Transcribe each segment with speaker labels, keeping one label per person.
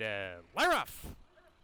Speaker 1: And Laroff.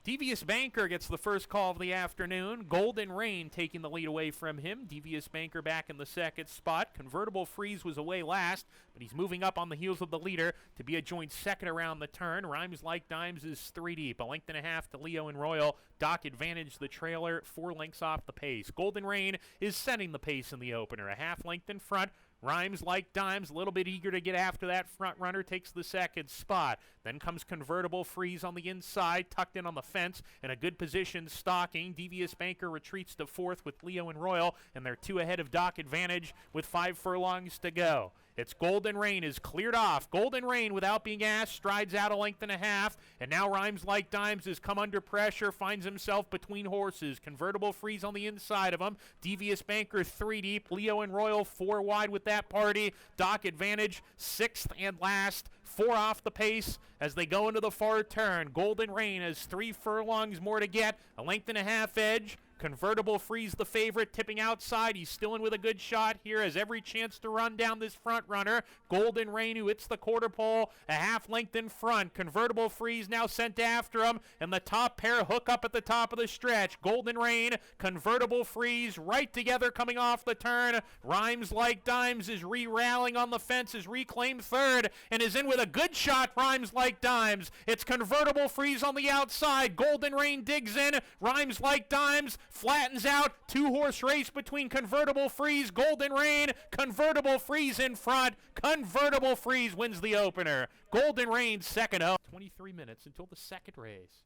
Speaker 1: Devious Banker gets the first call of the afternoon. Golden Rain taking the lead away from him. Devious Banker back in the second spot. Convertible Freeze was away last, but he's moving up on the heels of the leader to be a joint second around the turn. Rhymes Like Dimes is 3 deep. A length and a half to Leo and Royal. Doc Advantage the trailer, 4 lengths off the pace. Golden Rain is setting the pace in the opener. A half length in front. Rhymes Like Dimes, a little bit eager to get after that front runner, takes the second spot. Then comes Convertible Freeze on the inside, tucked in on the fence, in a good position, stalking. Devious Banker retreats to fourth with Leo and Royal, and they're 2 ahead of Doc Advantage with 5 furlongs to go. It's Golden Rain is cleared off. Golden Rain, without being asked, strides out a length and a half, and now Rhymes Like Dimes has come under pressure, finds himself between horses. Convertible Freeze on the inside of him. Devious Banker 3 deep. Leo and Royal 4 wide with that party. Doc Advantage 6th and last. 4 off the pace as they go into the far turn. Golden Rain has 3 furlongs more to get. A length and a half edge. Convertible Freeze the favorite, tipping outside. He's still in with a good shot here, has every chance to run down this front runner. Golden Rain, who hits the quarter pole, a half length in front. Convertible Freeze now sent after him, and the top pair hook up at the top of the stretch. Golden Rain, Convertible Freeze, right together coming off the turn. Rhymes Like Dimes is re-rallying on the fence, is reclaimed third, and is in with a good shot. Rhymes Like Dimes. It's Convertible Freeze on the outside. Golden Rain digs in. Rhymes Like Dimes flattens out. 2-horse race between Convertible Freeze, Golden Rain. Convertible Freeze in front. Convertible Freeze wins the opener. Golden Rain second up. 23 minutes until the second race.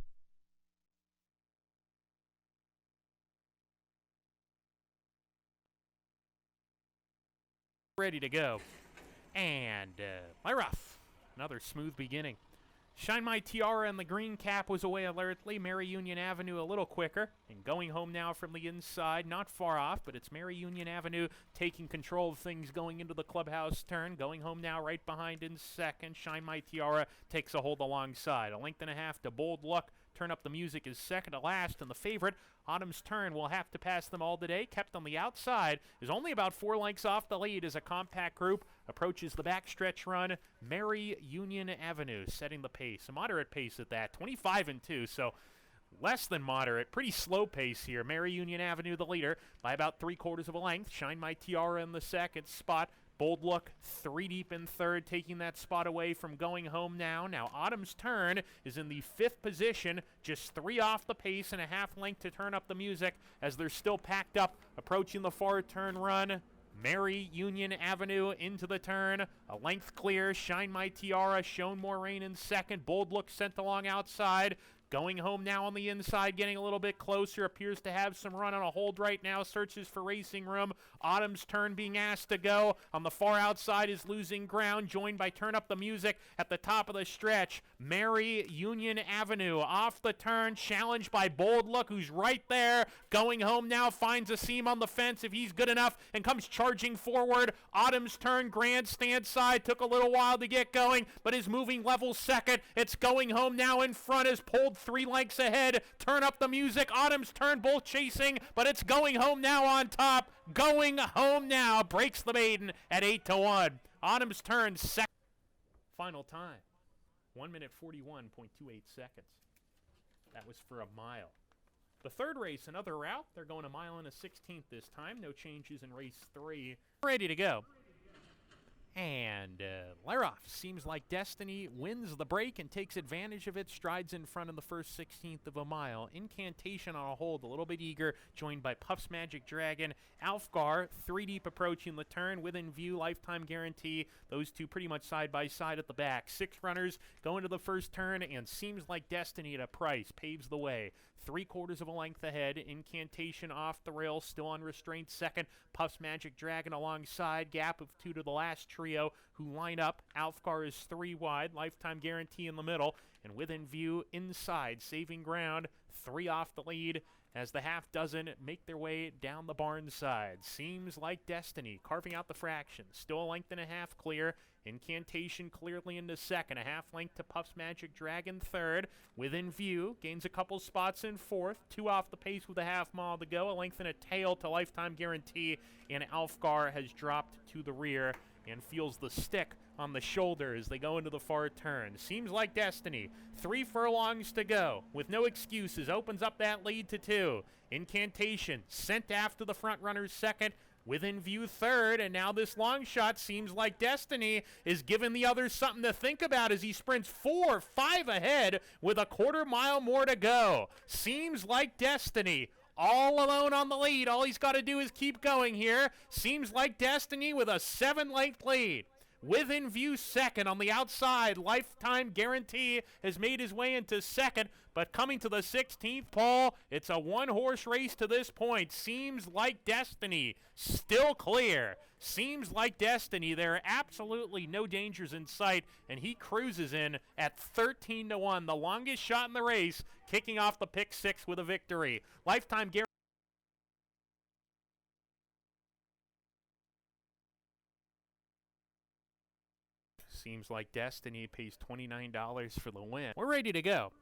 Speaker 1: Ready to go. And Laroff. Another smooth beginning. Shine My Tiara and the green cap was away alertly. Mary Union Avenue a little quicker. And going home now from the inside, not far off, but it's Mary Union Avenue taking control of things going into the clubhouse turn. Going home now right behind in second. Shine My Tiara takes a hold alongside. A length and a half to Bold Luck. Turn Up the Music is second to last, and the favorite, Autumn's Turn, will have to pass them all today. Kept on the outside, is only about 4 lengths off the lead as a compact group approaches the backstretch run. Mary Union Avenue setting the pace, a moderate pace at that, 25-2, so less than moderate, pretty slow pace here. Mary Union Avenue the leader by about 3/4 of a length. Shine My Tiara in the second spot. Bold Luck 3 deep in third, taking that spot away from Going Home now. Now Autumn's Turn is in the 5th position, just 3 off the pace and a half length to Turn Up the Music as they're still packed up, approaching the far turn run. Mary Union Avenue into the turn, a length clear. Shine My Tiara, Shown More Rain in second. Bold Look sent along outside. Going Home now on the inside, getting a little bit closer. Appears to have some run on a hold right now. Searches for racing room. Autumn's Turn being asked to go. On the far outside is losing ground, joined by Turn Up the Music at the top of the stretch. Mary Union Avenue off the turn, challenged by Bold Look, who's right there. Going Home now finds a seam on the fence if he's good enough and comes charging forward. Autumn's Turn, grandstand side, took a little while to get going, but is moving level second. It's Going Home now in front, is pulled 3 lengths ahead. Turn Up the Music, Autumn's Turn, both chasing, but it's Going Home now on top. Going Home now breaks the maiden at 8-1. Autumn's Turn second. Final time, 1 minute 41.28 seconds. That was for a mile. The third race, another route. They're going a mile and a 16th this time. No changes in race 3. Ready to go. And Laroff, Seems Like Destiny, wins the break and takes advantage of it. Strides in front in the first 16th of a mile. Incantation on a hold, a little bit eager, joined by Puff's Magic Dragon. Alfgar, 3 deep approaching the turn, within view, lifetime guarantee. Those two pretty much side by side at the back. 6 runners go into the first turn, and Seems Like Destiny at a price paves the way. 3/4 of a length ahead. Incantation off the rail, still unrestrained second. Puff's Magic Dragon alongside. Gap of 2 to the last trio who line up. Alfgar is 3 wide. Lifetime guarantee in the middle. And within view, inside, saving ground. 3 off the lead as the half dozen make their way down the barn side. Seems Like Destiny, carving out the fraction. Still a length and a half clear. Incantation clearly into second. A half length to Puff's Magic Dragon third. Within view, gains a couple spots in fourth. 2 off the pace with a half mile to go. A length and a tail to Lifetime Guarantee. And Alfgar has dropped to the rear and feels the stick on the shoulder as they go into the far turn. Seems Like Destiny. 3 furlongs to go with no excuses. Opens up that lead to 2. Incantation sent after the front runner's second. Within view third, and now this long shot Seems Like Destiny is giving the others something to think about as he sprints 4, 5 ahead with a quarter mile more to go. Seems Like Destiny all alone on the lead. All he's got to do is keep going here. Seems Like Destiny with a 7-length lead. Within view second on the outside. Lifetime Guarantee has made his way into second, but coming to the 16th pole, it's a one-horse race to this point. Seems Like Destiny still clear. Seems Like Destiny. There are absolutely no dangers in sight, and he cruises in at 13-1, the longest shot in the race, kicking off the pick 6 with a victory. Lifetime Guarantee. Seems Like Destiny pays $29 for the win. We're ready to go.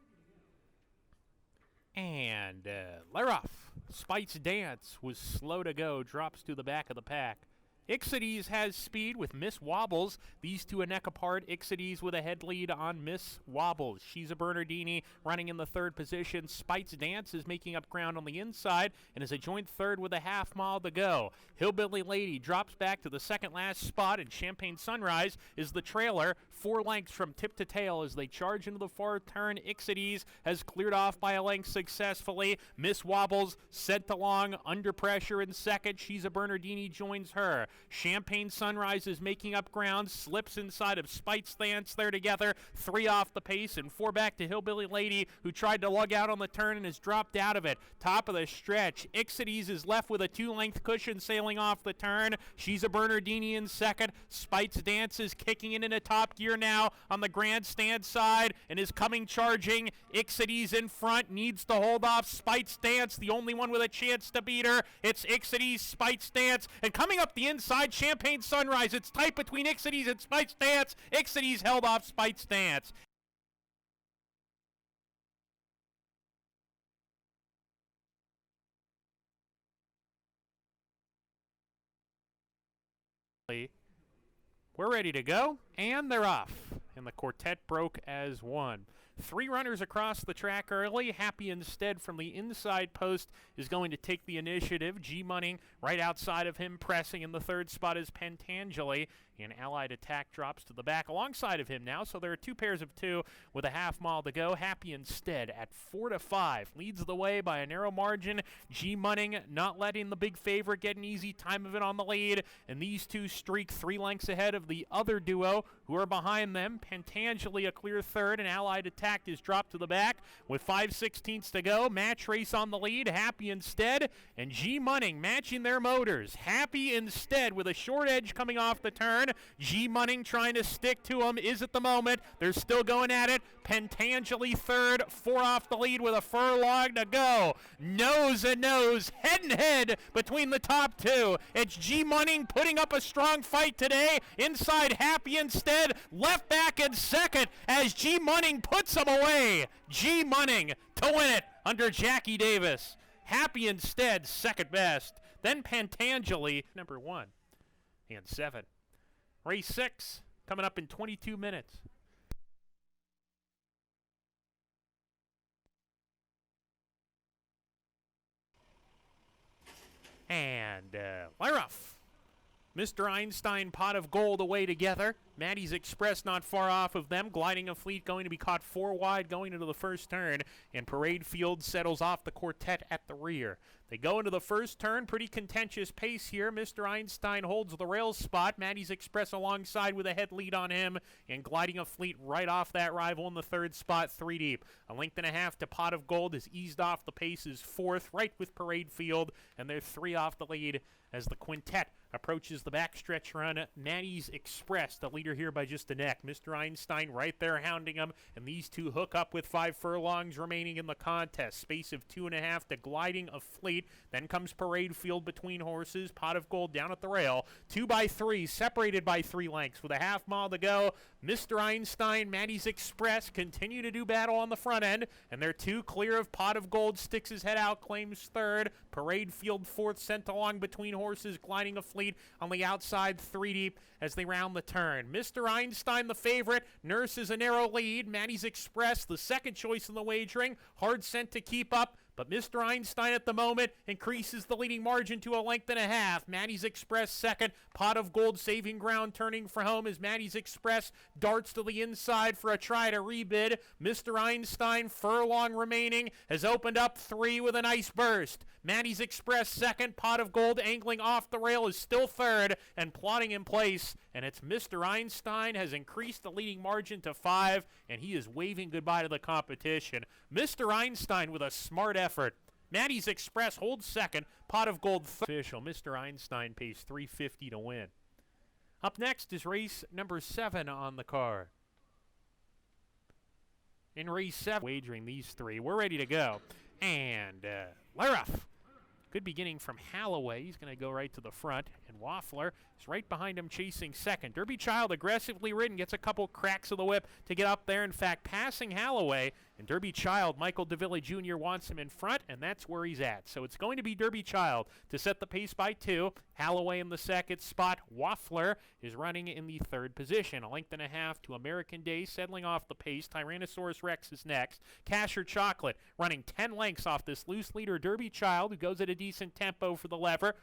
Speaker 1: And they're off. Spite's Dance was slow to go, drops to the back of the pack. Ixides has speed with Miss Wobbles. These two a neck apart. Ixides with a head lead on Miss Wobbles. She's a Bernardini running in the third position. Spite's Dance is making up ground on the inside and is a joint third with a half mile to go. Hillbilly Lady drops back to the second last spot, and Champagne Sunrise is the trailer, 4 lengths from tip to tail as they charge into the far turn. Ixides has cleared off by a length successfully. Miss Wobbles sent along under pressure in second. She's a Bernardini joins her. Champagne Sunrise is making up ground, slips inside of Spite's Dance. They're together, 3 off the pace and 4 back to Hillbilly Lady, who tried to lug out on the turn and has dropped out of it. Top of the stretch, Ixides is left with a 2-length cushion sailing off the turn. She's a Bernardini in second. Spite's Dance is kicking it into top gear now on the grandstand side and is coming charging. Ixides in front, needs to hold off Spite's Dance, the only one with a chance to beat her. It's Ixides, Spite's Dance, and coming up the inside, Champagne Sunrise. It's tight between Ixides and Spite's Dance. Ixides held off Spite's Dance. We're ready to go, and they're off. And the quartet broke as one. 3 runners across the track early. Happy Instead from the inside post is going to take the initiative. G-Money right outside of him, pressing in the third spot is Pentangeli. And Allied Attack drops to the back alongside of him now. So there are 2 pairs of 2 with a half mile to go. Happy Instead at 4-5 leads the way by a narrow margin. G-Money not letting the big favorite get an easy time of it on the lead. And these 2 streak 3 lengths ahead of the other duo who are behind them. Pentangeli a clear third, and Allied Attack is dropped to the back with 5/16 to go. Match Race on the lead. Happy Instead and G-Money matching their motors. Happy Instead with a short edge coming off the turn. G-Money trying to stick to him is at the moment. They're still going at it. Pentangeli third, 4 off the lead with a furlong to go. Nose and nose, head and head between the top 2. It's G-Money putting up a strong fight today. Inside Happy Instead, left back in second as G-Money puts him away. G-Money to win it under Jackie Davis. Happy Instead second best. Then Pentangeli number 1 and 7. Race 6 coming up in 22 minutes. And we're off. Mr. Einstein, Pot of Gold away together. Maddie's Express not far off of them. Gliding a Fleet going to be caught 4 wide going into the first turn. And Parade Field settles off the quartet at the rear. They go into the first turn. Pretty contentious pace here. Mr. Einstein holds the rail spot. Maddie's Express alongside with a head lead on him. And Gliding a Fleet right off that rival in the third spot, 3 deep. A length and a half to Pot of Gold is eased off the paces, 4th, right with Parade Field. And they're 3 off the lead as the quintet approaches the backstretch run. Maddie's Express, the leader here by just a neck. Mr. Einstein right there hounding him, and these 2 hook up with 5 furlongs remaining in the contest. Space of 2.5 to Gliding a Fleet. Then comes Parade Field between horses. Pot of Gold down at the rail. 2 by 3, separated by 3 lengths with a half mile to go. Mr. Einstein, Maddie's Express continue to do battle on the front end, and they're 2 clear of Pot of Gold. Sticks his head out, claims 3rd. Parade Field 4th, sent along between horses, gliding a fleet on the outside 3 deep as they round the turn. Mr. Einstein, the favorite, nurses a narrow lead. Maddie's Express, the second choice in the wagering, hard sent to keep up. But Mr. Einstein at the moment increases the leading margin to 1.5 lengths. Maddie's Express second. Pot of Gold saving ground, turning for home as Maddie's Express darts to the inside for a try to rebid. Mr. Einstein, furlong remaining, has opened up 3 with a nice burst. Maddie's Express second. Pot of Gold angling off the rail is still 3rd and plotting in place. And it's Mr. Einstein has increased the leading margin to 5, and he is waving goodbye to the competition. Mr. Einstein with a smart effort. Maddie's Express holds second. Pot of Gold official. Mr. Einstein pays $3.50 to win. Up next is race number 7 on the card. In race 7, wagering these 3. We're ready to go. And Laruff. Good beginning from Halloway. He's going to go right to the front. And Waffler is right behind him chasing second. Derby Child aggressively ridden. Gets a couple cracks of the whip to get up there. In fact, passing Halloway. And Derby Child, Michael DeVille Jr. wants him in front, and that's where he's at. So it's going to be Derby Child to set the pace by 2. Halloway in the second spot. Waffler is running in the 3rd position. 1.5 lengths to American Day, settling off the pace. Tyrannosaurus Rex is next. Casher Chocolate running 10 lengths off this loose leader, Derby Child, who goes at a decent tempo for the lever.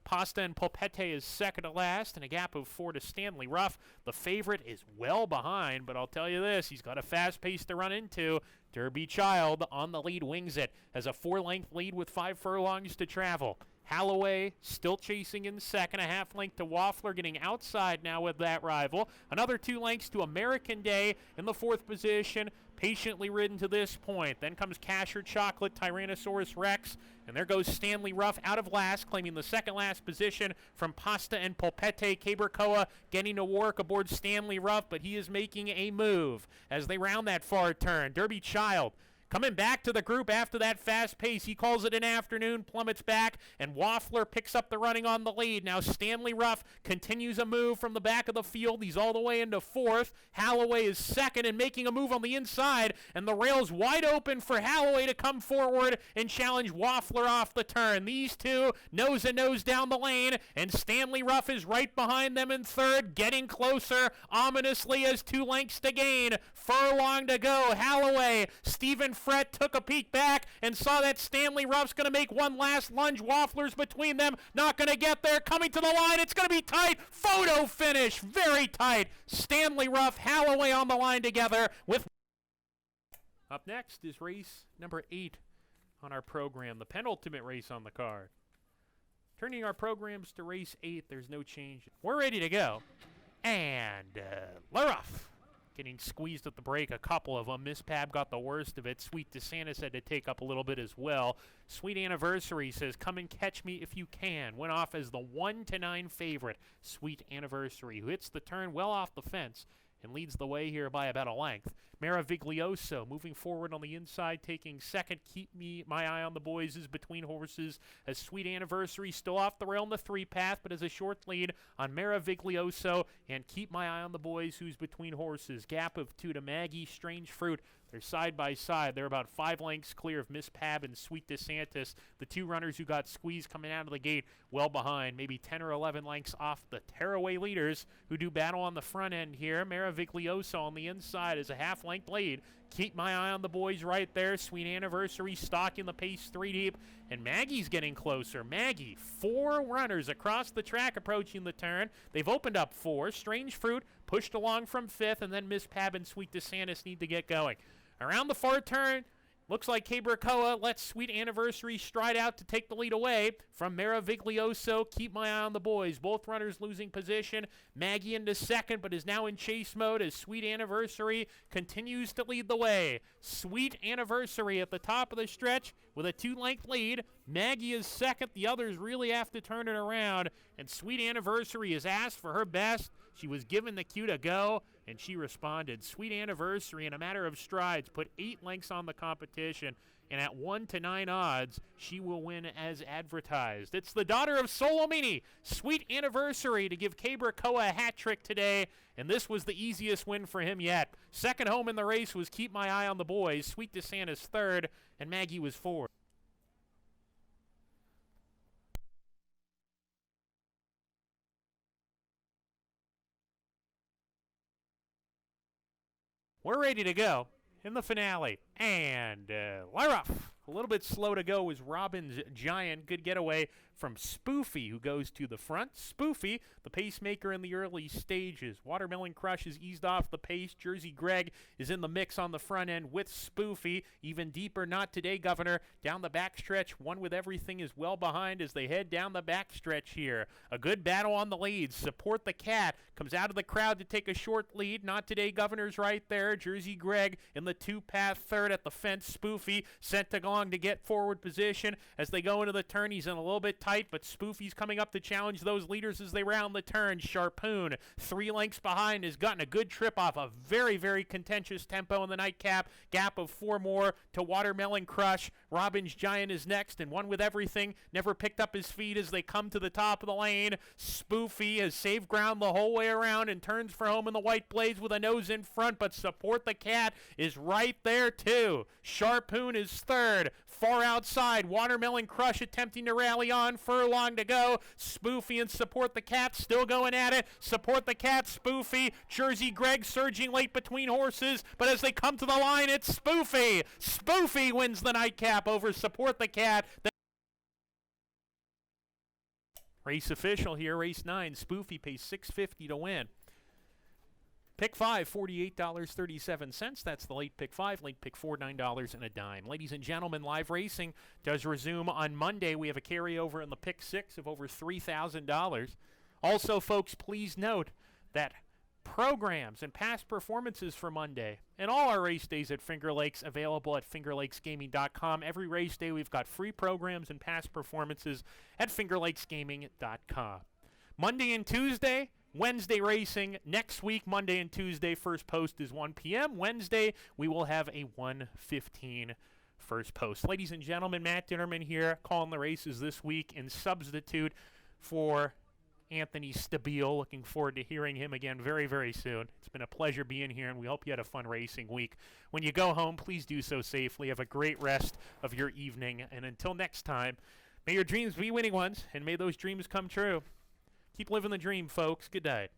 Speaker 1: Pasta and Pulpete is second to last, and a gap of 4 to Stanley Ruff. The favorite is well behind, but I'll tell you this, he's got a fast pace to run into. Derby Child on the lead wings it, has a 4-length lead with 5 furlongs to travel. Halloway still chasing in second, a 1/2 length to Waffler, getting outside now with that rival. Another 2 lengths to American Day in the 4th position, patiently ridden to this point. Then comes Casher Chocolate, Tyrannosaurus Rex, and there goes Stanley Ruff out of last, claiming the second last position from Pasta and Pulpete. Cabercoa getting to work aboard Stanley Ruff, but he is making a move as they round that far turn. Derby Child coming back to the group after that fast pace. He calls it an afternoon, plummets back, and Waffler picks up the running on the lead. Now Stanley Ruff continues a move from the back of the field. He's all the way into 4th. Halloway is second and making a move on the inside, and the rail's wide open for Halloway to come forward and challenge Waffler off the turn. These two nose and nose down the lane, and Stanley Ruff is right behind them in 3rd, getting closer ominously as 2 lengths to gain. Furlong to go. Halloway, Stephen Fret took a peek back and saw that Stanley Ruff's going to make one last lunge. Waffler's between them, not going to get there. Coming to the line, it's going to be tight. Photo finish, very tight. Stanley Ruff, Halloway on the line together with... Up next is race number 8 on our program, the penultimate race on the card. Turning our programs to race 8, there's no change. We're ready to go. And Laruff getting squeezed at the break, a couple of them. Miss Pab got the worst of it. Sweet DeSantis had to take up a little bit as well. Sweet Anniversary says, come and catch me if you can. Went off as the 1-9 favorite. Sweet Anniversary, who hits the turn well off the fence and leads the way here by about a length. Maraviglioso moving forward on the inside, taking second. Keep my eye on the boys is between horses as Sweet Anniversary still off the rail in the 3 path, but has a short lead on Maraviglioso, and Keep My Eye on the Boys, who's between horses. Gap of 2 to Maggie, Strange Fruit. They're side by side. They're about 5 lengths clear of Miss Pab and Sweet DeSantis. The 2 runners who got squeezed coming out of the gate well behind, maybe 10 or 11 lengths off the tearaway leaders who do battle on the front end here. Maraviglioso on the inside is a 1/2 length lead. Keep My Eye on the Boys right there. Sweet Anniversary stalking the pace 3 deep. And Maggie's getting closer. Maggie, 4 runners across the track approaching the turn. They've opened up 4. Strange Fruit pushed along from 5th, and then Miss Pab and Sweet DeSantis need to get going. Around the far turn, looks like Cabercoa lets Sweet Anniversary stride out to take the lead away from Maraviglioso. Keep My Eye on the Boys. Both runners losing position. Maggie into second, but is now in chase mode as Sweet Anniversary continues to lead the way. Sweet Anniversary at the top of the stretch with a 2-length lead. Maggie is second. The others really have to turn it around, and Sweet Anniversary has asked for her best. She was given the cue to go, And she responded. Sweet Anniversary, in a matter of strides, put 8 lengths on the competition. And at 1-9 odds, she will win as advertised. It's the daughter of Solomini, Sweet Anniversary, to give Cabracoa a hat trick today. And this was the easiest win for him yet. Second home in the race was Keep My Eye on the Boys. Sweet DeSantis third, and Maggie was fourth. We're ready to go in the finale. And Lyra, a little bit slow to go was Robin's Giant. Good getaway from Spoofy, who goes to the front. Spoofy, the pacemaker in the early stages. Watermelon Crush is eased off the pace. Jersey Greg is in the mix on the front end with Spoofy. Even deeper, Not Today, Governor. Down the backstretch, One With Everything is well behind as they head down the backstretch here. A good battle on the leads. Support the Cat comes out of the crowd to take a short lead. Not Today, Governor's right there. Jersey Greg in the two-path third at the fence. Spoofy sent along to get forward position as they go into the turn. He's in a little bit tight, but Spoofy's coming up to challenge those leaders as they round the turn. Sharpoon, 3 lengths behind, has gotten a good trip off a very, very contentious tempo in the nightcap. Gap of 4 more to Watermelon Crush. Robin's Giant is next, and One With Everything never picked up his feet as they come to the top of the lane. Spoofy has saved ground the whole way around and turns for home in the white blades with a nose in front, but Support the Cat is right there too. Sharpoon is third. Far outside, Watermelon Crush attempting to rally on. Furlong to go. Spoofy and Support the Cat still going at it. Support the Cat, Spoofy. Jersey Greg surging late between horses, but as they come to the line, it's Spoofy. Spoofy wins the nightcap over Support the Cat. Race official here, race 9. Spoofy pays $6.50 to win. Pick 5, $48.37. That's the late pick 5. Late pick 4, $9 and a dime. Ladies and gentlemen, live racing does resume on Monday. We have a carryover in the pick 6 of over $3,000. Also, folks, please note that programs and past performances for Monday and all our race days at Finger Lakes available at fingerlakesgaming.com. Every race day we've got free programs and past performances at fingerlakesgaming.com. Monday and Tuesday, Wednesday racing. Next week, Monday and Tuesday, first post is 1 p.m. Wednesday, we will have a 1:15 first post. Ladies and gentlemen, Matt Dinnerman here, calling the races this week in substitute for Anthony Stabile. Looking forward to hearing him again very, very soon. It's been a pleasure being here, and we hope you had a fun racing week. When you go home, please do so safely. Have a great rest of your evening. And until next time, may your dreams be winning ones, and may those dreams come true. Keep living the dream, folks. Good night.